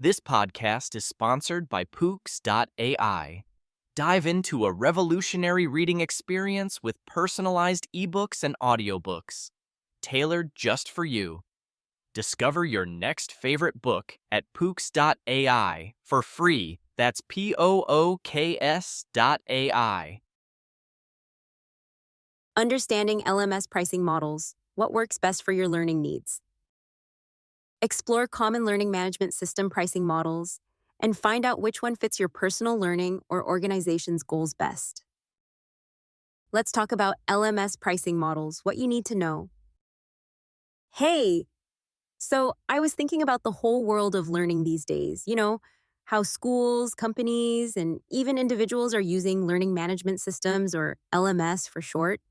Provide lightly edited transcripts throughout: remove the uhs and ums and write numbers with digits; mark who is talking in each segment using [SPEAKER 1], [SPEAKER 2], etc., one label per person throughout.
[SPEAKER 1] This podcast is sponsored by Pooks.ai. Dive into a revolutionary reading experience with personalized ebooks and audiobooks, tailored just for you. Discover your next favorite book at Pooks.ai for free. That's POOKS.ai.
[SPEAKER 2] Understanding LMS pricing models, what works best for your learning needs. Explore common learning management system pricing models and find out which one fits your personal learning or organization's goals best. Let's talk about LMS pricing models, what you need to know. Hey! So I was thinking about the whole world of learning these days, how schools, companies, and even individuals are using learning management systems, or LMS for short.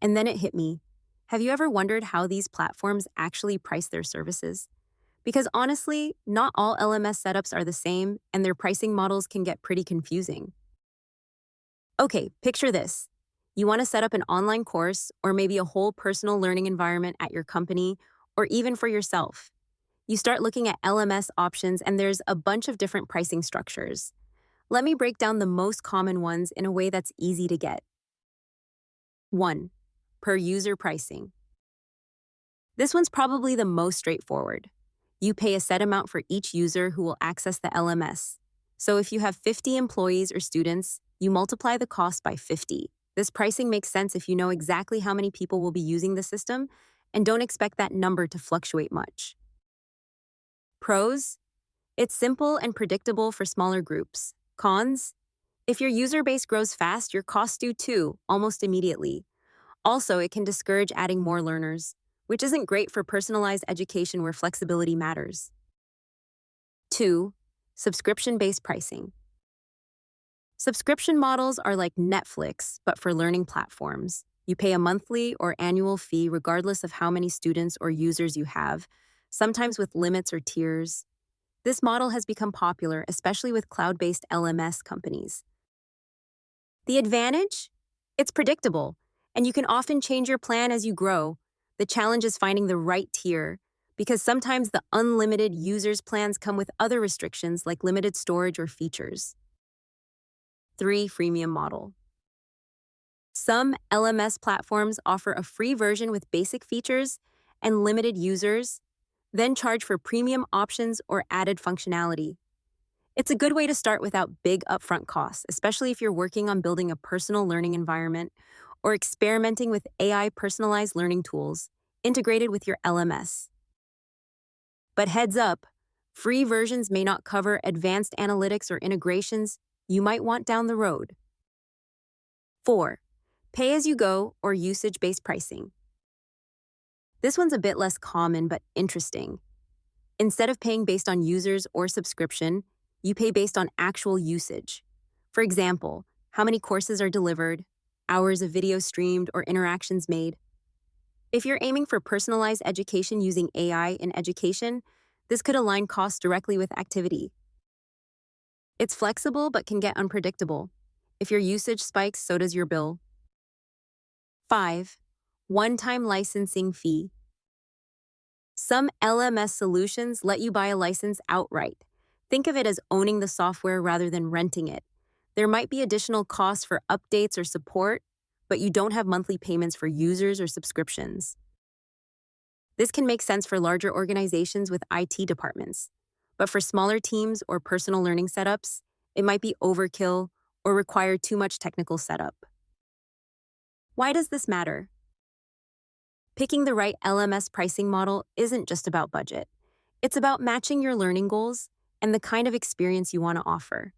[SPEAKER 2] And then it hit me. Have you ever wondered how these platforms actually price their services? Because honestly, not all LMS setups are the same, and their pricing models can get pretty confusing. Okay, picture this. You want to set up an online course, or maybe a whole personal learning environment at your company, or even for yourself. You start looking at LMS options, and there's a bunch of different pricing structures. Let me break down the most common ones in a way that's easy to get. 1. Per user pricing. This one's probably the most straightforward. You pay a set amount for each user who will access the LMS. So if you have 50 employees or students, you multiply the cost by 50. This pricing makes sense if you know exactly how many people will be using the system and don't expect that number to fluctuate much. Pros? It's simple and predictable for smaller groups. Cons? If your user base grows fast, your costs do too, almost immediately. Also, it can discourage adding more learners, which isn't great for personalized education where flexibility matters. 2. Subscription-based pricing. Subscription models are like Netflix, but for learning platforms. You pay a monthly or annual fee regardless of how many students or users you have, sometimes with limits or tiers. This model has become popular, especially with cloud-based LMS companies. The advantage? It's predictable, and you can often change your plan as you grow. The challenge is finding the right tier, because sometimes the unlimited users plans come with other restrictions like limited storage or features. 3. Freemium model. Some LMS platforms offer a free version with basic features and limited users, then charge for premium options or added functionality. It's a good way to start without big upfront costs, especially if you're working on building a personal learning environment or experimenting with AI personalized learning tools integrated with your LMS. But heads up, free versions may not cover advanced analytics or integrations you might want down the road. 4. Pay-as-you-go or usage-based pricing. This one's a bit less common but interesting. Instead of paying based on users or subscription, you pay based on actual usage. For example, how many courses are delivered, hours of video streamed, or interactions made. If you're aiming for personalized education using AI in education, this could align costs directly with activity. It's flexible but can get unpredictable. If your usage spikes, so does your bill. 5. One-time licensing fee. Some LMS solutions let you buy a license outright. Think of it as owning the software rather than renting it. There might be additional costs for updates or support, but you don't have monthly payments for users or subscriptions. This can make sense for larger organizations with IT departments, but for smaller teams or personal learning setups, it might be overkill or require too much technical setup. Why does this matter? Picking the right LMS pricing model isn't just about budget. It's about matching your learning goals and the kind of experience you want to offer.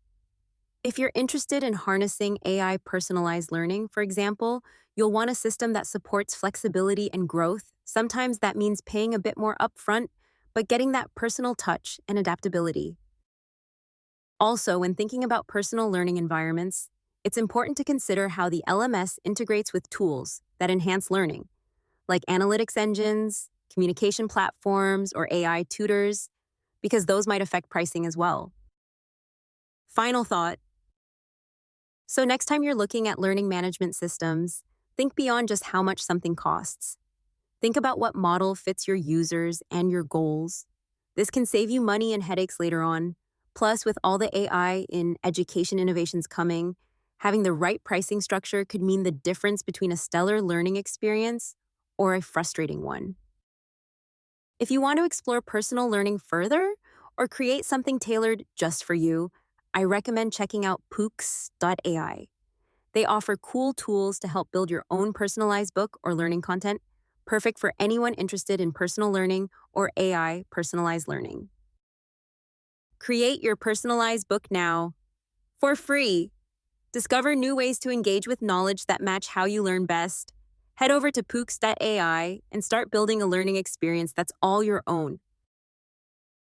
[SPEAKER 2] If you're interested in harnessing AI personalized learning, for example, you'll want a system that supports flexibility and growth. Sometimes that means paying a bit more upfront, but getting that personal touch and adaptability. Also, when thinking about personal learning environments, it's important to consider how the LMS integrates with tools that enhance learning, like analytics engines, communication platforms, or AI tutors, because those might affect pricing as well. Final thought. So next time you're looking at learning management systems, think beyond just how much something costs. Think about what model fits your users and your goals. This can save you money and headaches later on. Plus, with all the AI in education innovations coming, having the right pricing structure could mean the difference between a stellar learning experience or a frustrating one. If you want to explore personal learning further or create something tailored just for you, I recommend checking out Pooks.ai. They offer cool tools to help build your own personalized book or learning content, perfect for anyone interested in personal learning or AI personalized learning. Create your personalized book now for free. Discover new ways to engage with knowledge that match how you learn best. Head over to Pooks.ai and start building a learning experience that's all your own.